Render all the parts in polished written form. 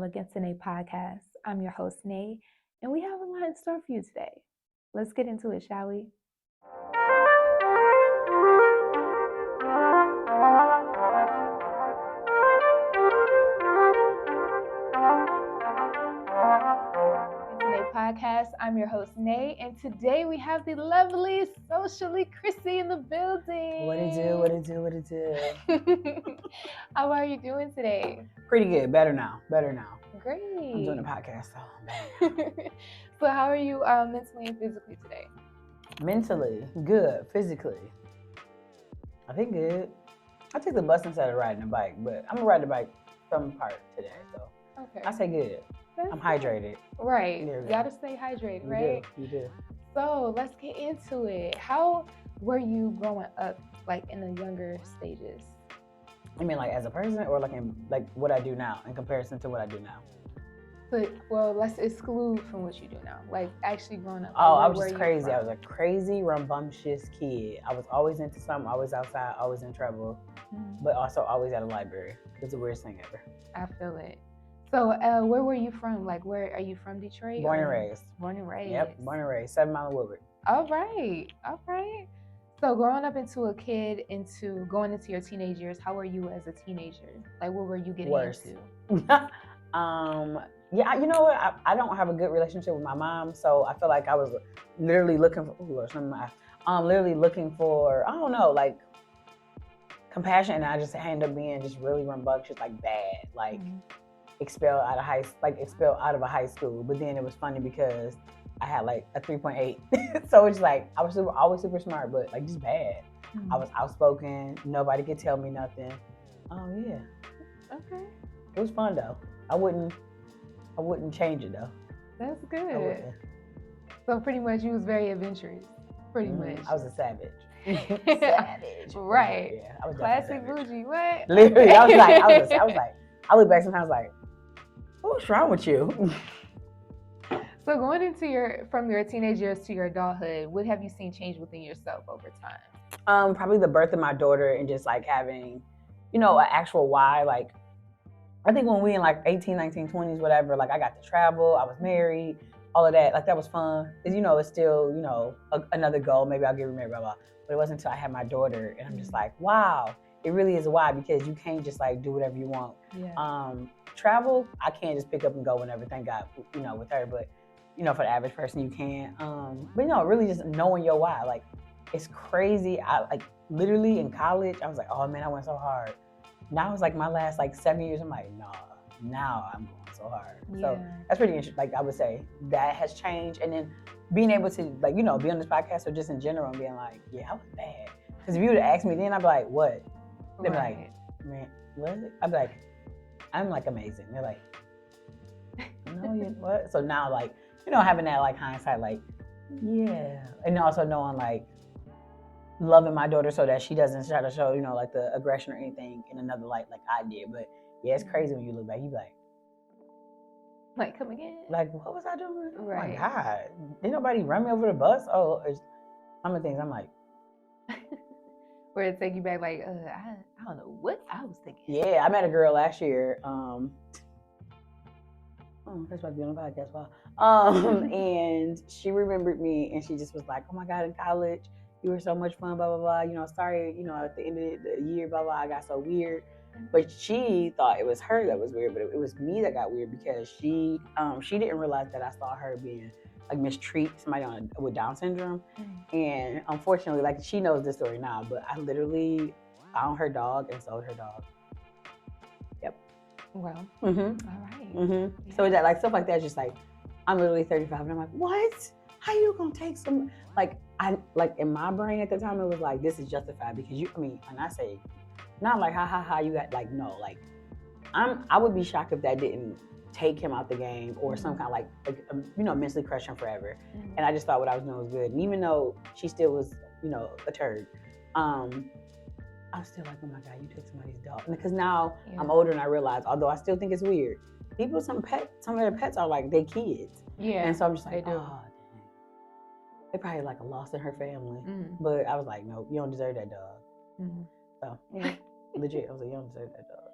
Elegance Of Nae podcast. I'm your host, Nae, and we have a lot in store for you today. Let's get into it, shall we? Podcast. I'm your host, Nae, and today we have the lovely SociallyChrissy in the building. What it do? How are you doing today? Pretty good. Better now. Great. I'm doing a podcast, so So how are you mentally and physically today? mentally good. Physically, I think good. I took the bus instead of riding a bike, but I'm gonna ride the bike some part today, so Okay. I say good. I'm hydrated. Right. There we You go. gotta stay hydrated, right? You do. So let's get into it. How were you growing up, like in the younger stages? I mean, like as a person, or like in like what I do now in comparison to what I do now. But well, let's exclude from what you do now. Like actually growing up. Oh, like, I was where just were you crazy. I from? was a crazy, rambunctious kid. I was always into something, always outside, always in trouble, but also always at a library. It's the weirdest thing ever. I feel it. So where were you from? Like where are you from? Detroit? Born and or- raised. Born and raised. Yep, born and raised. 7 Mile of Woodward. All right. So growing up going into your teenage years, how were you as a teenager? Like what were you getting Worse. into? Yeah, you know what? I don't have a good relationship with my mom, so I feel like I was literally looking for, I don't know, like compassion, and I just ended up being just really rambunctious, like bad, like expelled out of a high school. But then it was funny because I had like a 3.8, so it's like I was always super smart, but like just bad. I was outspoken. Nobody could tell me nothing. Oh yeah. Okay. It was fun though. I wouldn't change it though. That's I good. wouldn't. So pretty much you was very adventurous. Pretty much. I was a savage. Savage. Right. Yeah, I was Classic definitely savage. bougie. What? Literally, I was like, I look back sometimes like, what's wrong with you? So going from your teenage years to your adulthood, what have you seen change within yourself over time? Probably the birth of my daughter and just like having, an actual why. Like, I think when we in like 18, 19, 20s, whatever, like I got to travel, I was married, all of that. Like that was fun. It's still, another goal. Maybe I'll get remarried, blah, blah. But it wasn't until I had my daughter and I'm just like, wow, it really is a why, because you can't just like do whatever you want. Yeah. Travel, I can't just pick up and go whenever, thank God, with her. But, for the average person, you can. But, really just knowing your why. Like, it's crazy. I like literally in college, I was like, oh man, I went so hard. Now it's like my last like 7 years, I'm like, nah, now I'm going so hard. Yeah. So that's pretty interesting. Like I would say that has changed. And then being able to like, be on this podcast or just in general and being like, yeah, I was bad. Because if you would have asked me then, I'd be like, what? They'd be like, man, what? I'd be like, I'm like amazing. They're like, no, you what? So now like, having that like hindsight, like, yeah. And also knowing like, loving my daughter so that she doesn't try to show, like the aggression or anything in another light like I did. But yeah, it's crazy when you look back. You be like, come again? Like, what was I doing? Right. Oh my God. Didn't nobody run me over the bus? Oh, some of the things I'm like. Where it take you back like, I don't know what I was thinking. Yeah, I met a girl last year. That's why I be on the podcast. Wow. And she remembered me and she just was like, oh my God, in college, you were so much fun, blah, blah, blah. Sorry, at the end of the year, blah, blah, I got so weird. But she thought it was her that was weird, but it was me that got weird because she didn't realize that I saw her being like mistreat somebody with Down syndrome. And unfortunately, like she knows this story now, but I literally found her dog and sold her dog. Yep. Well, all right. Yeah. So that like stuff like that is just like, I'm literally 35 and I'm like, what? How you gonna take some, like, I like in my brain at the time, it was like, this is justified because and I say, not like, ha, you got, like, no, like, I would be shocked if that didn't take him out the game or some kind of like mentally crush him forever. And I just thought what I was doing was good. And even though she still was, a turd, I was still like, oh my God, you took somebody's dog. Because now I'm older and I realize, although I still think it's weird, some of their pets are like their kids. Yeah. And so I'm just like, they do. oh, they probably like a loss in her family. But I was like, no, you don't deserve that dog. So yeah, legit, I was like, you don't deserve that dog.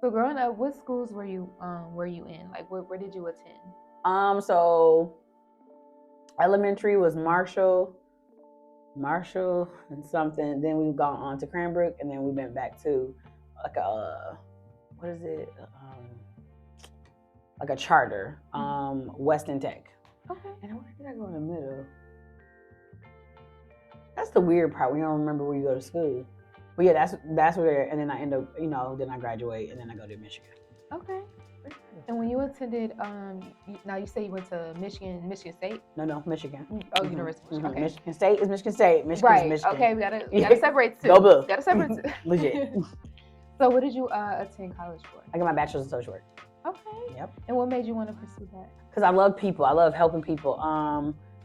So growing up, what schools were you in? Like where did you attend? So elementary was Marshall and something. Then we've gone on to Cranbrook, and then we went back to like a what is it? Like a charter, Weston Tech. Okay. And where did I go in the middle? That's the weird part. We don't remember where you go to school. But yeah, that's where. And then I end up, then I graduate, and then I go to Michigan. Okay. And when you attended, now you say you went to Michigan State? No, Michigan. Oh, University of Michigan. Okay. Michigan State is Michigan State. Michigan right. is Michigan. Okay, we gotta separate two. Go Blue. Gotta separate two. Legit. So what did you attend college for? I got my bachelor's in social work. Okay. Yep. And what made you want to pursue that? Because I love people. I love helping people.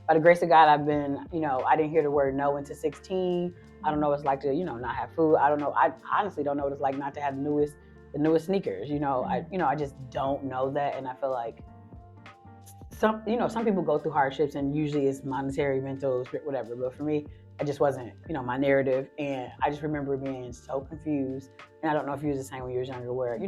By the grace of God, I've been, I didn't hear the word no until 16. I don't know what it's like to, not have food. I don't know. I honestly don't know what it's like not to have the newest sneakers. I just don't know that. And I feel like some people go through hardships, and usually it's monetary, mental, whatever. But for me, it just wasn't, my narrative. And I just remember being so confused. And I don't know if you was the same when you was younger, where,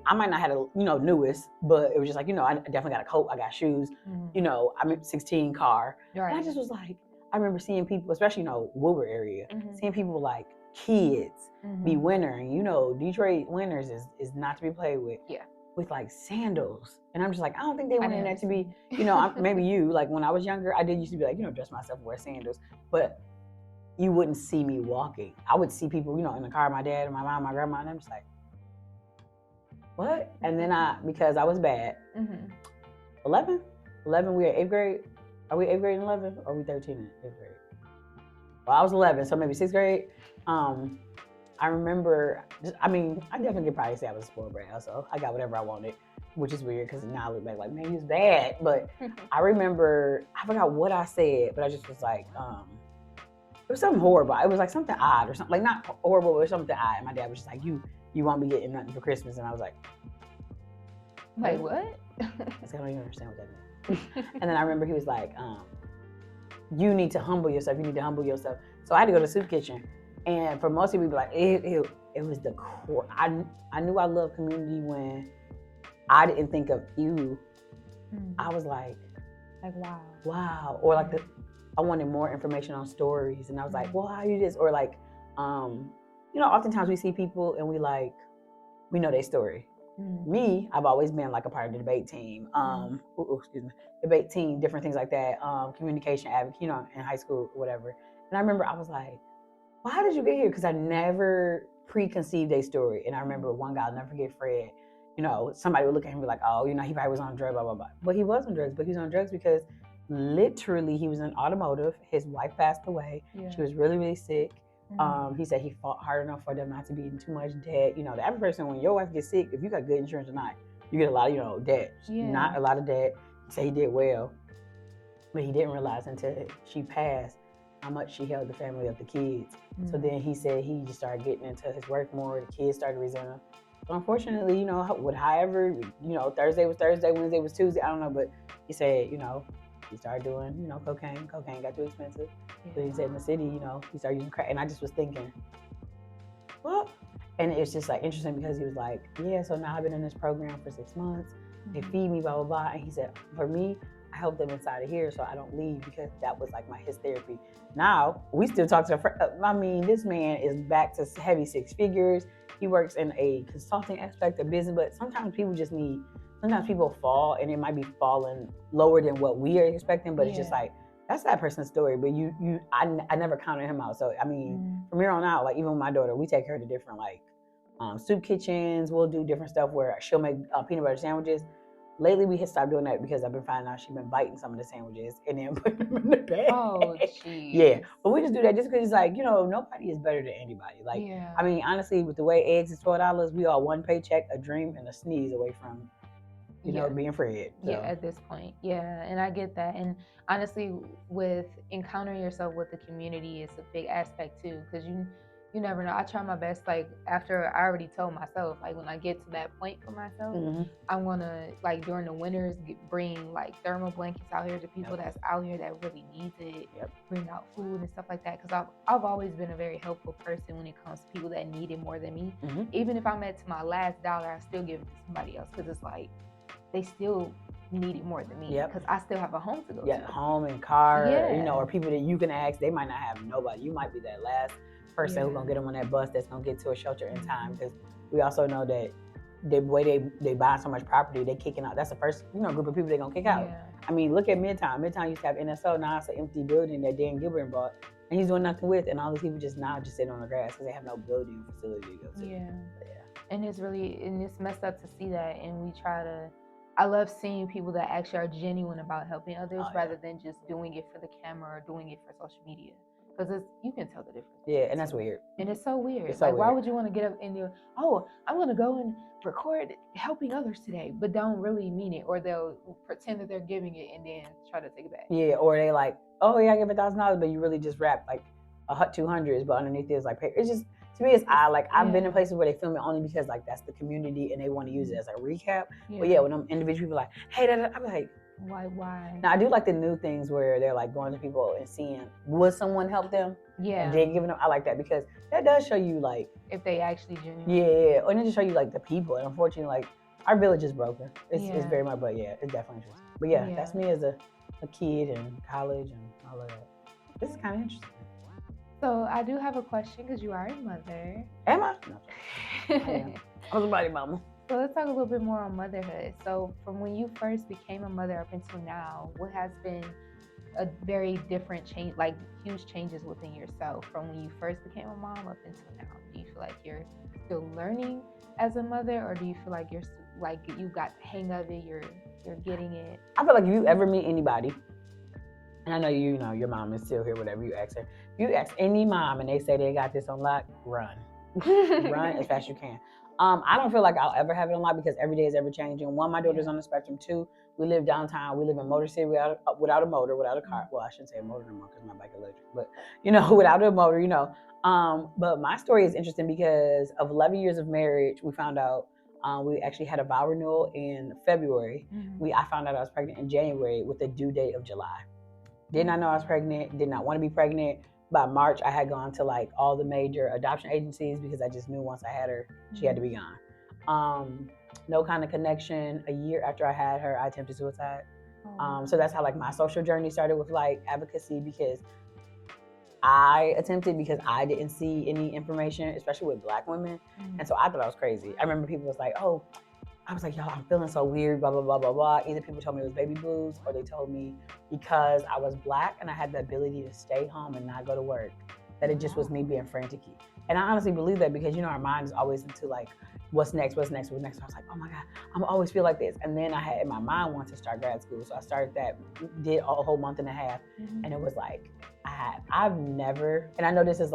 I might not have a, newest, but it was just like, I definitely got a coat, I got shoes, I'm in 16 car. Right. And I just was like, I remember seeing people, especially, Woodward area, seeing people like kids be wintering. Detroit winters is not to be played with. Yeah. With like sandals. And I'm just like, I don't think they wanted that to be, maybe you, like when I was younger, I did used to be like, dress myself, wear sandals, but you wouldn't see me walking. I would see people, in the car, my dad and my mom, my grandma, and I'm just like, what? And then because I was bad, 11, we were 8th grade. Are we 8th grade in 11? Or are we 13 in 8th grade? Well, I was 11, so maybe 6th grade. I remember, I definitely could probably say I was a spoiled brat. So I got whatever I wanted, which is weird because now I look back like, man, he was bad. But I remember, I forgot what I said, but I just was like, it was something horrible. It was like something odd or something, like not horrible, but something odd. And my dad was just like, you won't be getting nothing for Christmas. And I was like, what? I don't even understand what that meant. And then I remember he was like, you need to humble yourself. You need to humble yourself. So I had to go to the soup kitchen. And for most people, like, it was the core. I knew I loved community when I didn't think of you. I was like, wow. Or like I wanted more information on stories. And I was like, well, how you this? Or like, oftentimes we see people and we know their story. Me, I've always been like a part of the debate team. Debate team, different things like that. Communication advocate, in high school, whatever. And I remember I was like, well, how did you get here? Because I never preconceived a story. And I remember one guy, I'll never forget, Fred. Somebody would look at him and be like, oh, he probably was on drugs, blah, blah, blah. But he was on drugs. But he was on drugs because literally he was in automotive. His wife passed away. Yeah. She was really, really sick. He said he fought hard enough for them not to be in too much debt. The average person, when your wife gets sick, if you got good insurance or not, you get a lot of, debt. Yeah. Not a lot of debt. He said he did well. But he didn't realize until she passed how much she held the family of the kids. So then he said he just started getting into his work more. The kids started resenting him. So unfortunately, however, Thursday was Thursday, Wednesday was Tuesday, I don't know, but he said, he started doing, cocaine. Cocaine got too expensive. Yeah. So he said in the city, he started using crack. And I just was thinking, what? And it's just like interesting because he was like, yeah, so now I've been in this program for 6 months. They feed me, blah, blah, blah. And he said, for me, I help them inside of here so I don't leave because that was like his therapy. Now, we still talk to this man is back to heavy 6 figures. He works in a consulting aspect of business, but sometimes people fall and it might be falling lower than what we are expecting, but it's just like, that's that person's story. But I never counted him out. So, from here on out, like even with my daughter, we take her to different soup kitchens. We'll do different stuff where she'll make peanut butter sandwiches. Lately, we had stopped doing that because I've been finding out she's been biting some of the sandwiches and then putting them in the bag. Oh, jeez. Yeah, but we just do that just because it's like, nobody is better than anybody. Like, yeah. Honestly, with the way eggs is $12, we are one paycheck, a dream, and a sneeze away from, being Fred. So. Yeah, at this point. Yeah, and I get that. And honestly, with encountering yourself with the community, it's a big aspect too, because You never know. I try my best. Like after I already told myself, like when I get to that point for myself, I'm gonna like during the winters bring like thermal blankets out here to people that's out here that really needs it. Bring out food and stuff like that. Because I've always been a very helpful person when it comes to people that need it more than me. Even if I'm at to my last dollar, I still give it to somebody else because it's like they still need it more than me because I still have a home to go to. Home and car, you know, or people that you can ask. They might not have nobody. You might be that last person who's gonna get them on that bus that's gonna get to a shelter in time, because we also know that the way they buy so much property, they kicking out. That's the first group of people they're gonna kick out. I mean, look at Midtown. Midtown used to have NSO. Now it's an empty building that Dan Gilbert bought, and he's doing nothing with. And all these people just sitting on the grass because they have no building facility to go to. And it's messed up to see that. And we try to. I love seeing people that actually are genuine about helping others rather than just doing it for the camera or doing it for social media. Because you can tell the difference. Yeah, and that's weird. And it's so weird. Why would you want to get up and do, I'm going to go and record helping others today, but don't really mean it, or they'll pretend that they're giving it and then try to take it back. Yeah, or they like, oh yeah, I give $1,000, but you really just rap like 200s, but underneath it's like, it's just, to me, it's odd. Like I've been in places where they film it only because like that's the community and they want to use it as a recap. But when them individual people like, hey, I'm like, why? Now I do like the new things where they're like going to people and seeing would someone help them. And then giving them. I like that because that does show you like if they actually genuine. Yeah, and it just show you like the people. And unfortunately, like our village is broken. It's very much, but it's definitely interesting. But that's me as a kid and college and all of that. This is kind of interesting. So I do have a question because you are a mother. Am I? No. I was a body mama. So let's talk a little bit more on motherhood. So from when you first became a mother up until now, what has been a very different change, like huge changes within yourself from when you first became a mom up until now? Do you feel like you're still learning as a mother, or do you feel like you're like you got the hang of it, you're getting it? I feel like if you ever meet anybody, and I know your mom is still here, whatever you ask her, you ask any mom and they say they got this on lock, run. Run as fast as you can. I don't feel like I'll ever have it on lock because every day is ever changing. One, my daughter's on the spectrum. Two, we live downtown. We live in Motor City without a motor, without a car. Well, I shouldn't say a motor anymore because my bike is electric. But, without a motor, But my story is interesting because of 11 years of marriage, we found out we actually had a vow renewal in February. I found out I was pregnant in January with a due date of July. Did not know I was pregnant. Did not want to be pregnant. By March, I had gone to like all the major adoption agencies because I just knew once I had her, she had to be gone. No kind of connection. A year after I had her, I attempted suicide. So that's how like my social journey started with like advocacy, because I attempted because I didn't see any information, especially with Black women. And so I thought I was crazy. I remember people was like, oh, I was like, yo, I'm feeling so weird, blah, blah, blah, blah, blah. Either people told me it was baby blues, or they told me because I was Black and I had the ability to stay home and not go to work, that it just was me being frantic. And I honestly believe that because, our mind is always into like, what's next? So I was like, oh my God, I'm always feel like this. And then I had in my mind wanted to start grad school. So I started that, did a whole month and a half. And it was like, I've never, and I know this is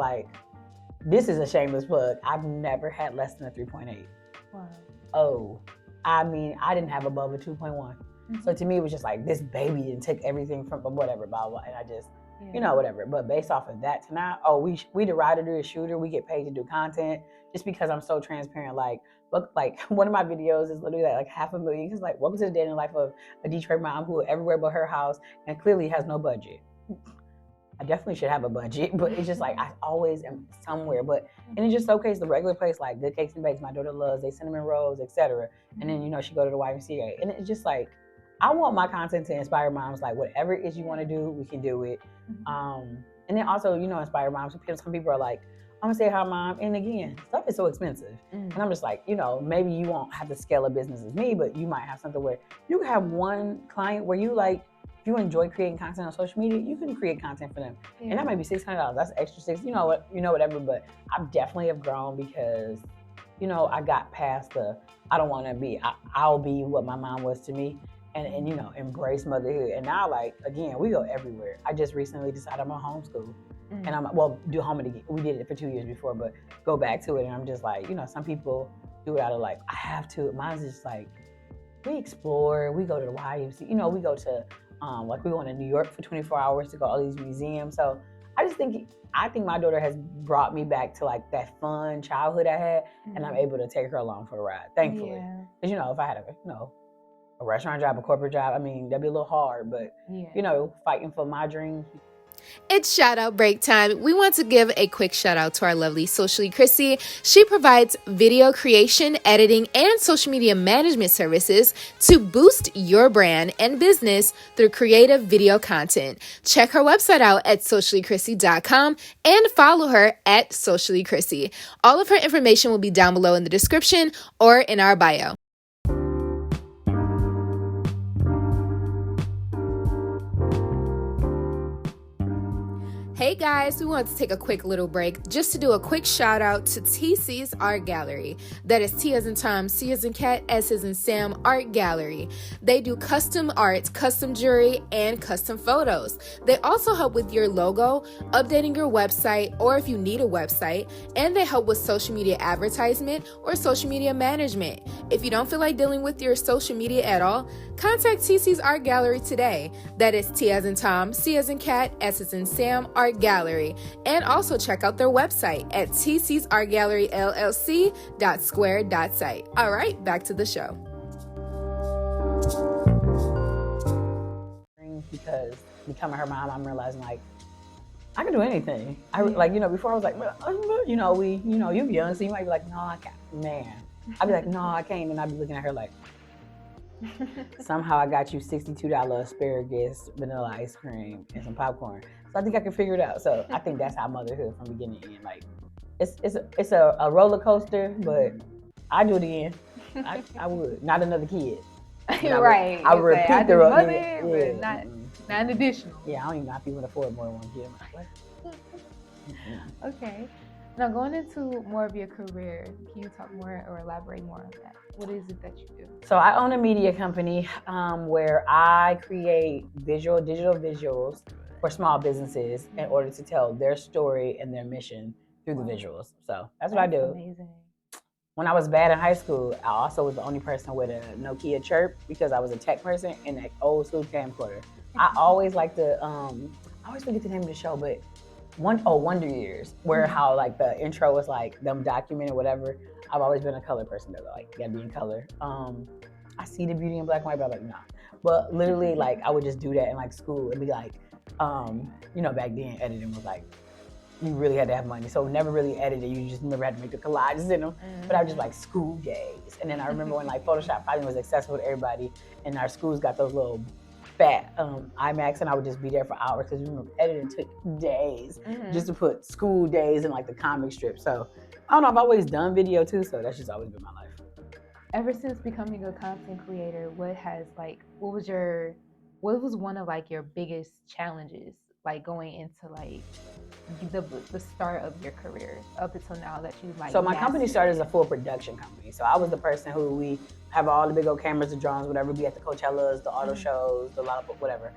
a shameless plug. I've never had less than a 3.8. Wow. Oh, I mean, I didn't have above a 2.1. So to me, it was just like this baby didn't take everything from whatever, blah, blah. And I just, whatever. But based off of that to now, we the writer, the shooter, we get paid to do content just because I'm so transparent. Like one of my videos is literally like 500,000. It's like, welcome to the day in the life of a Detroit mom who everywhere but her house and clearly has no budget. I definitely should have a budget, but it's just like I always am somewhere. And it just showcases the regular place, like Good Cakes and Bakes. My daughter loves they cinnamon rolls, etc. And then she go to the YMCA, and it's just like I want my content to inspire moms. Like whatever it is you want to do, we can do it. And then also inspire moms. Some people are like, I'm gonna say hi, mom. And again, stuff is so expensive, and I'm just like, maybe you won't have the scale of business as me, but you might have something where you have one client where you like. If you enjoy creating content on social media, you can create content for them. And that might be $600. That's extra $6, whatever. But I definitely have grown because, I got past I don't want to be, I'll be what my mom was to me and embrace motherhood. And now, like, again, we go everywhere. I just recently decided I'm going to homeschool. And do home again. We did it for 2 years before, but go back to it. And I'm just like, some people do it out of like, I have to. Mine's just like, we explore, we go to the YMCA, we go to, we went to New York for 24 hours to go to all these museums. So I think my daughter has brought me back to like that fun childhood I had, and I'm able to take her along for the ride, thankfully. Because if I had a restaurant job, a corporate job, I mean, that'd be a little hard, but fighting for my dreams. It's shout out break time. We want to give a quick shout out to our lovely Socially Chrissy. She provides video creation, editing, and social media management services to boost your brand and business through creative video content. Check her website out at SociallyChrissy.com and follow her at SociallyChrissy. All of her information will be down below in the description or in our bio. Hey guys, we wanted to take a quick little break just to do a quick shout out to TC's Art Gallery. That is T as in Tom, C as in Cat, S as in Sam Art Gallery. They do custom art, custom jewelry, and custom photos. They also help with your logo, updating your website, or if you need a website, and they help with social media advertisement or social media management. If you don't feel like dealing with your social media at all, contact TC's Art Gallery today. That is T as in Tom, C as in Cat, S as in Sam Art Gallery. And also check out their website at tcsartgalleryllc.square.site. All right, back to the show. Because becoming her mom, I'm realizing like I can do anything. Before I was like, you young, so you might be like, no, I can't. Man, I'd be like, no, I can't, and I'd be looking at her like, somehow I got you $62 asparagus, vanilla ice cream, and some popcorn. So I think I can figure it out. So I think that's how motherhood from beginning to end. Like, it's a roller coaster, but I do it again. I would. Not another kid. Right. I would repeat the roller. But not an additional. Yeah, I don't even know if people can afford more than one kid. Okay. Now, going into more of your career, can you talk more or elaborate more on that? What is it that you do? So I own a media company where I create digital visuals for small businesses in order to tell their story and their mission through the visuals. So that's what I do. Amazing. When I was bad in high school, I also was the only person with a Nokia chirp because I was a tech person and that old school camcorder. I always like to, I always forget the name of the show, but Wonder Years, where how like the intro was like them documenting whatever. I've always been a color person though, like gotta be in color. I see the beauty in black and white, but I'm like, nah. But literally, like I would just do that in like school and be like, back then editing was like, you really had to have money, so never really edited. You just never had to make the collages in them. But I was just like school days, and then I remember when like Photoshop finally was accessible to everybody, and our schools got those little fat iMacs, and I would just be there for hours because remember editing took days just to put school days in like the comic strip. So I don't know, I've always done video too, so that's just always been my life. Ever since becoming a content creator, what was one of like your biggest challenges, like going into like the start of your career up until now that you like? So my company started as a full production company. So I was the person who we have all the big old cameras, the drones, whatever, be at the Coachellas, the auto shows, the Lollapalooza, whatever.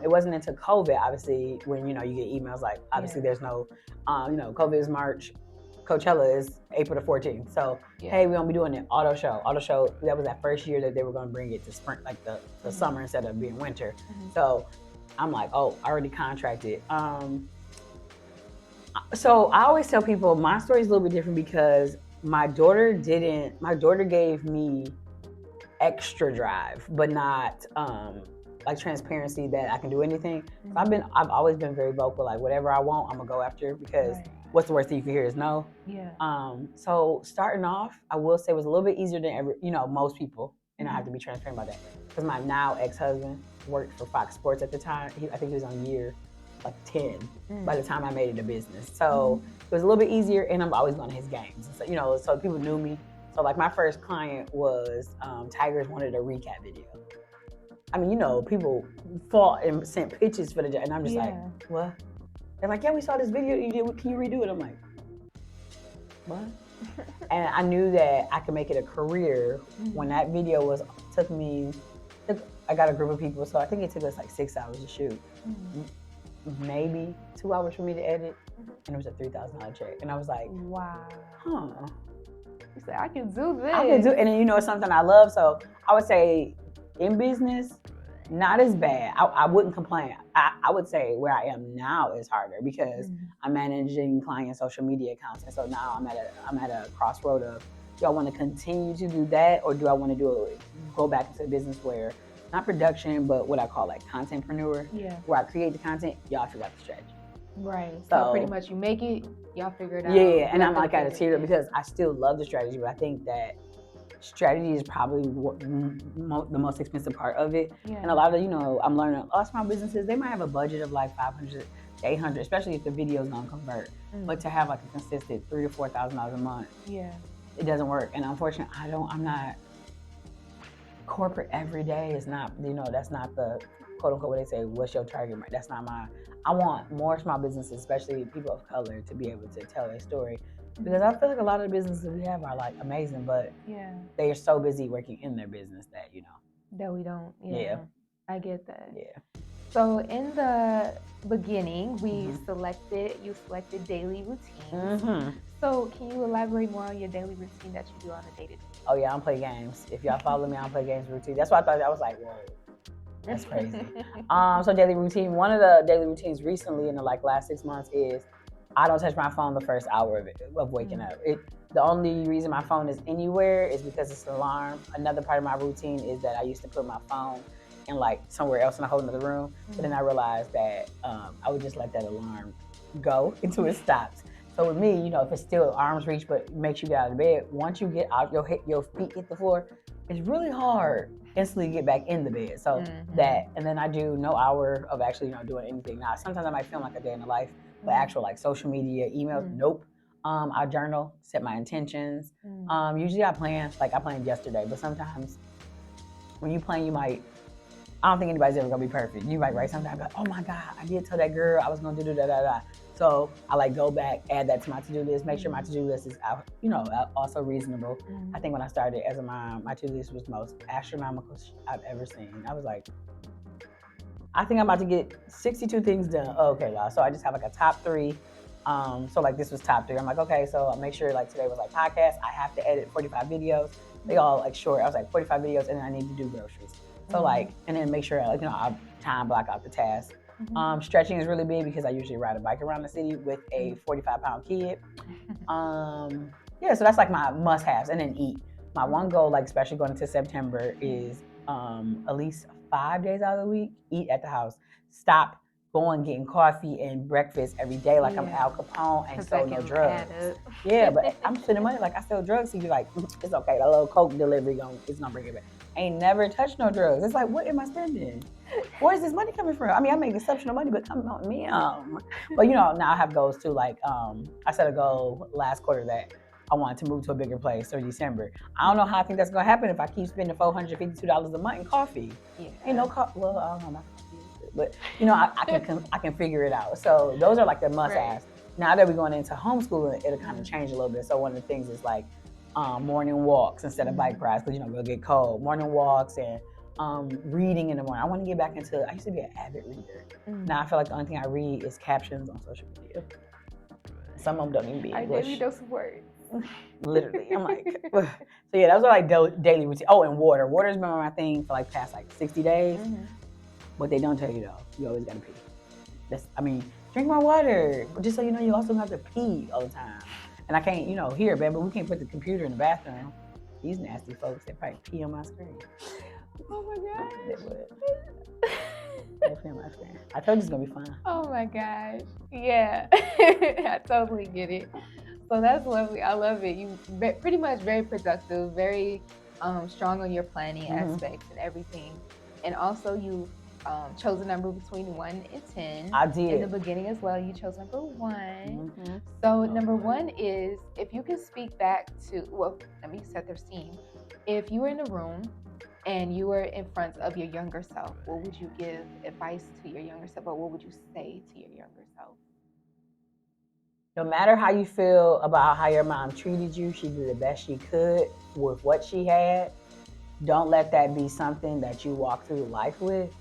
It wasn't until COVID, obviously, when you get emails like, obviously there's no, COVID is March, Coachella is April the 14th. So hey, we're gonna be doing an auto show. That was that first year that they were gonna bring it to spring, like the summer instead of being winter. So I'm like, oh, I already contracted. So I always tell people my story is a little bit different because my daughter gave me extra drive, but not like transparency that I can do anything. So I've always been very vocal, like whatever I want, I'm gonna go after, because what's the worst thing you can hear is no. So starting off, I will say it was a little bit easier than most people, and I have to be transparent about that, because my now ex-husband worked for Fox Sports at the time. I think he was on year like 10 by the time I made it a business. So it was a little bit easier, and I'm always going to his games. So, so people knew me. So like my first client was Tigers wanted a recap video. I mean, people fought and sent pictures for the, and I'm just like, what? They're like, yeah, we saw this video you did. Can you redo it? I'm like, what? And I knew that I could make it a career when that video I got a group of people, so I think it took us like 6 hours to shoot. Maybe 2 hours for me to edit, and it was a $3,000 check. And I was like, wow. You said, I can do this. And then, it's something I love. So I would say in business, Not as bad. I wouldn't complain. I would say where I am now is harder because I'm managing client social media accounts, and so now I'm at a crossroad of, do I want to continue to do that, or do I want to go back into a business where, not production, but what I call like contentpreneur, where I create the content, y'all figure out the strategy. Right. So pretty much you make it, y'all figure it out. Yeah, and I'm like at a tier because I still love the strategy, but I think that strategy is probably the most expensive part of it. And a lot of, I'm learning a lot of small businesses, they might have a budget of like 500, 800, especially if the video's gonna convert. But to have like a consistent $3,000 to $4,000 a month, it doesn't work. And unfortunately, I'm not corporate every day. Is not, that's not the quote unquote what they say, what's your target market? That's not I want more small businesses, especially people of color, to be able to tell their story. Because I feel like a lot of the businesses we have are like amazing, but they are so busy working in their business that, that we don't. I get that. So in the beginning, you selected daily routines. So can you elaborate more on your daily routine that you do on a day-to-day? Oh yeah, I don't play games. If y'all follow me, I don't play games routine. That's why I was like, whoa, that's crazy. So daily routine. One of the daily routines recently in the last 6 months is I don't touch my phone the first hour of waking up. The only reason my phone is anywhere is because it's an alarm. Another part of my routine is that I used to put my phone in somewhere else in a whole other room. But then I realized that I would just let that alarm go until it stops. So with me, if it's still arm's reach but makes you get out of bed, once you get out, your feet hit the floor, it's really hard instantly get back in the bed. So that, and then I do no hour of actually doing anything. Now sometimes I might film like a day in the life, but actual social media, emails, nope. I journal, set my intentions. Usually I planned yesterday, but sometimes when you plan, I don't think anybody's ever gonna be perfect. You might write something like, oh my God, I did tell that girl I was gonna do da. So I go back, add that to my to-do list, make sure my to-do list is also reasonable. I think when I started as a mom, my to-do list was the most astronomical I've ever seen. I was like, I think I'm about to get 62 things done. Oh, okay, wow. So I just have a top 3. So this was top 3. I'm like, okay, so I'll make sure today was podcast. I have to edit 45 videos. They all short. I was 45 videos, and then I need to do groceries. So and then make sure I time block out the tasks. Stretching is really big because I usually ride a bike around the city with a 45-pound kid. So that's my must-haves, and then eat. My one goal, especially going into September, is at least 5 days out of the week, eat at the house. Stop going getting coffee and breakfast every day I'm Al Capone and sell no drugs. Yeah, but I'm spending money I sell drugs. So you're like, it's okay. That little Coke delivery it's gonna bring it back. I ain't never touched no drugs. It's what am I spending? Where's this money coming from? I mean, I make exceptional money, but come on me. But now I have goals too. I set a goal last quarter that I wanted to move to a bigger place or December. I don't know how I think that's gonna happen if I keep spending $452 a month in coffee. Ain't no coffee. Well, I don't know. But I can figure it out. So those are the must-haves. Now that we're going into homeschooling, it'll kind of change a little bit. So one of the things is morning walks instead of bike rides because it'll get cold. Morning walks and reading in the morning. I want to get back into. I used to be an avid reader. Now I feel the only thing I read is captions on social media. Some of them don't even be English. I daily dose of words. Literally, I'm so yeah, those are daily routine. Oh, and water. Water's been my thing for past 60 days. What they don't tell you though, you always gotta pee. Drink more water. Just so you know, you also have to pee all the time. And I can't, hear, babe, but we can't put the computer in the bathroom. These nasty folks, they probably pee on my screen. Oh my gosh. They would. They pee on my screen. I told you it's gonna be fun. Oh my gosh. Yeah. I totally get it. So that's lovely. I love it. You pretty much very productive, very strong on your planning aspects and everything. And also you chose a number between 1 and 10. I did. In the beginning as well, you chose number 1. So number 1 is, if you could speak back to, let me set the scene. If you were in a room and you were in front of your younger self, what would you give advice to your younger self, or what would you say to your younger self? No matter how you feel about how your mom treated you, she did the best she could with what she had. Don't let that be something that you walk through life with,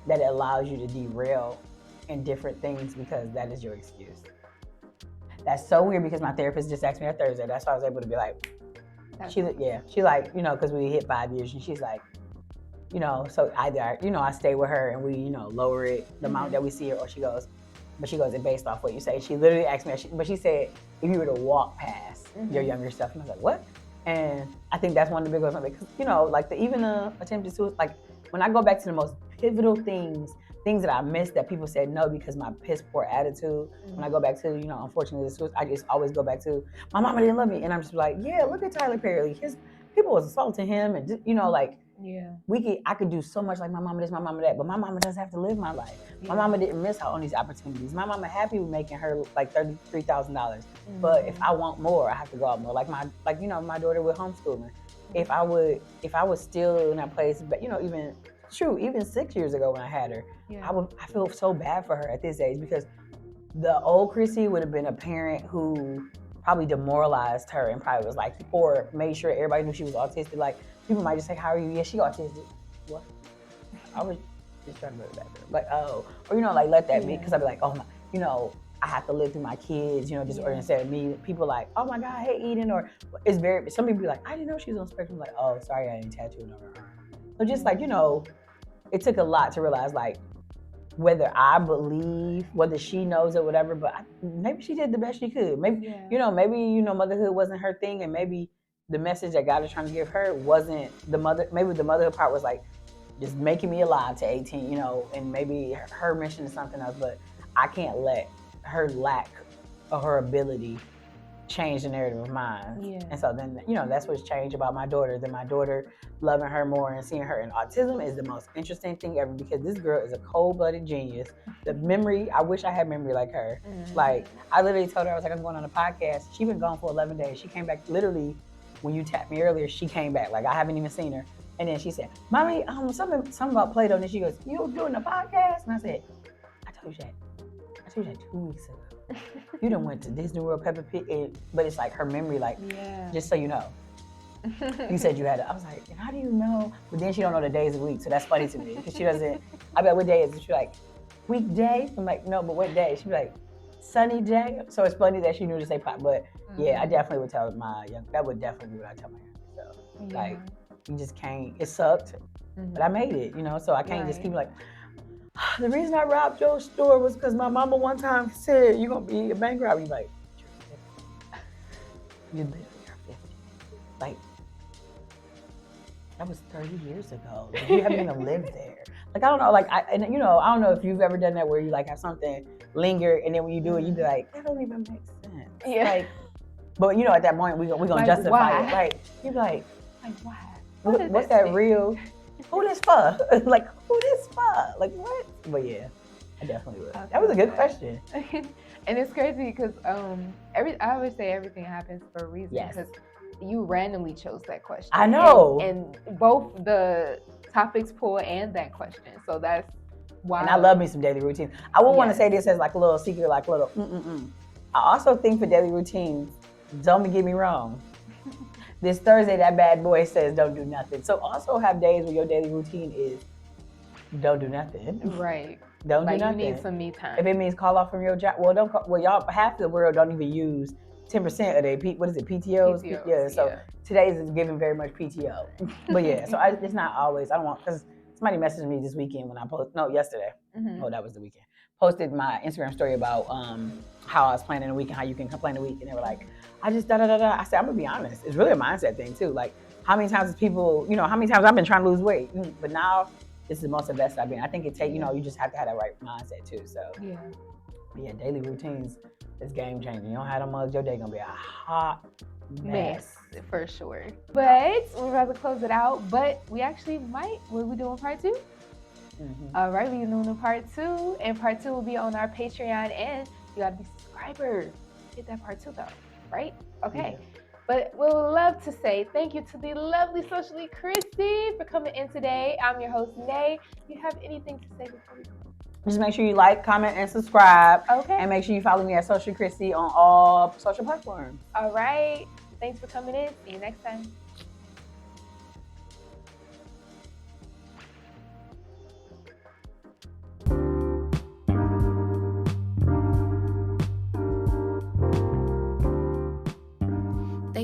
that allows you to derail in different things because that is your excuse. That's so weird because my therapist just asked me on Thursday. That's why I was able to be because we hit 5 years, and she's like, you know, so either, you know, I stay with her and we, you know, lower it, the amount that we see her, or she goes, it based off what you say. She literally asked me, but she said, if you were to walk past your younger self, and I was like, what? And I think that's one of the big ones, because, you know, like even the attempted suicide, like when I go back to the most pivotal things that I missed that people said no because my piss poor attitude, when I go back to, you know, unfortunately, I just always go back to, my mama didn't love me. And I'm just like, yeah, look at Tyler Perry. His people was assaulting him, and just, you know, like, I could do so much like my mama this, my mama that, but my mama doesn't have to live my life. My mama didn't miss out on these opportunities. My mama happy with making her like $33,000. But if I want more, I have to go out more. Like you know, my daughter with homeschooling. If I was still in that place, but you know, even 6 years ago when I had her, I feel so bad for her at this age, because the old Chrissy would have been a parent who probably demoralized her and probably was like, or made sure everybody knew she was autistic. Like, people might just say, how are you? Yeah, she autistic. What? I was just trying to go to the bathroom. Like, oh, or, you know, like, let that be. Because I'd be like, oh, my, you know, I have to live through my kids, you know, just, or instead of me, people like, oh my God, I hate eating. Or some people be like, I didn't know she was on the spectrum. Like, oh, sorry, I didn't tattoo on her arm. So just like, you know, it took a lot to realize, like, whether I believe, whether she knows it, whatever, but maybe she did the best she could. Maybe, you know, motherhood wasn't her thing, and maybe the message that God is trying to give her wasn't maybe the motherhood part was like, just making me alive to 18, you know, and maybe her mission is something else, but I can't let her lack of her ability change the narrative of mine. Yeah. And so then, you know, that's what's changed about my daughter. Then my daughter loving her more and seeing her in autism is the most interesting thing ever, because this girl is a cold-blooded genius. The memory, I wish I had memory like her. Like, I literally told her, I was like, I'm going on a podcast. She been gone for 11 days. She came back literally when you tapped me earlier. She came back. Like, I haven't even seen her. And then she said, Mommy, something about Play-Doh. And then she goes, you doing a podcast? And I said, I told you that 2 weeks ago. You done went to Disney World, Peppa Pig, but it's like her memory, like, just so you know. You said you had it. I was like, how do you know? But then she don't know the days of the week, so that's funny to me, because she doesn't. I bet, what day is it? She's like, weekday? I'm like, no, but what day? She'd be like, sunny day? So it's funny that she knew to say pop, but yeah, I definitely would tell that would definitely be what I tell my young self. Like, you just can't, it sucked, but I made it, you know, so I can't just keep like, the reason I robbed your store was because my mama one time said, you're going to be a bank robber. You're like, you literally are 50. Like, that was 30 years ago. Like, you haven't even lived there. Like, I don't know, like, I don't know if you've ever done that where you like have something linger, and then when you do it, you be like, that don't even make sense. Yeah. Like, but you know, at that point, we're going to like, justify it. Like, you be like, why? What's that real? Who this for? Like, who this for? Like, what? But yeah, I definitely would. That was a good question. And it's crazy because I always say everything happens for a reason. Because you randomly chose that question. I know. And both the topics pull and that question. So that's why. And I love me some daily routines. I wouldn't want to say this as like a little secret, like a little I also think for daily routines, don't get me wrong. This Thursday, that bad boy says don't do nothing. So also have days where your daily routine is don't do nothing. Right. Don't do nothing. You need some me time. If it means call off from your job, y'all, half the world don't even use 10% of their PTOs? Yeah, so today's is giving very much PTO. But yeah, so it's not always, I don't want, because somebody messaged me this weekend when I yesterday. Oh, that was the weekend. Posted my Instagram story about how I was planning the week and how you can plan the week. And they were like, I just da-da-da-da. I said, I'm going to be honest. It's really a mindset thing too. Like, how many times how many times I've been trying to lose weight? But now, this is the most invested I've been. I think it takes, you just have to have that right mindset too. So, yeah, daily routines is game changing. You don't have them mugs, your day going to be a hot mess. For sure. But we're about to close it out. But we actually will we doing part 2? All right, we're doing part 2. And part 2 will be on our Patreon. And you got to be subscribers. Get that part 2 though. Right? Okay. Yeah. But we'll love to say thank you to the lovely SociallyChrissy for coming in today. I'm your host, Nae. Do you have anything to say before we go? Just make sure you like, comment, and subscribe. Okay. And make sure you follow me at SociallyChrissy on all social platforms. All right. Thanks for coming in. See you next time.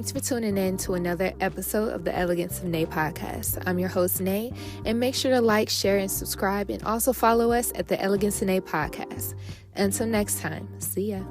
Thanks for tuning in to another episode of the Elegance of Nae podcast. I'm your host, Nae, and make sure to like, share, and subscribe, and also follow us at the Elegance of Nae podcast. Until next time, see ya.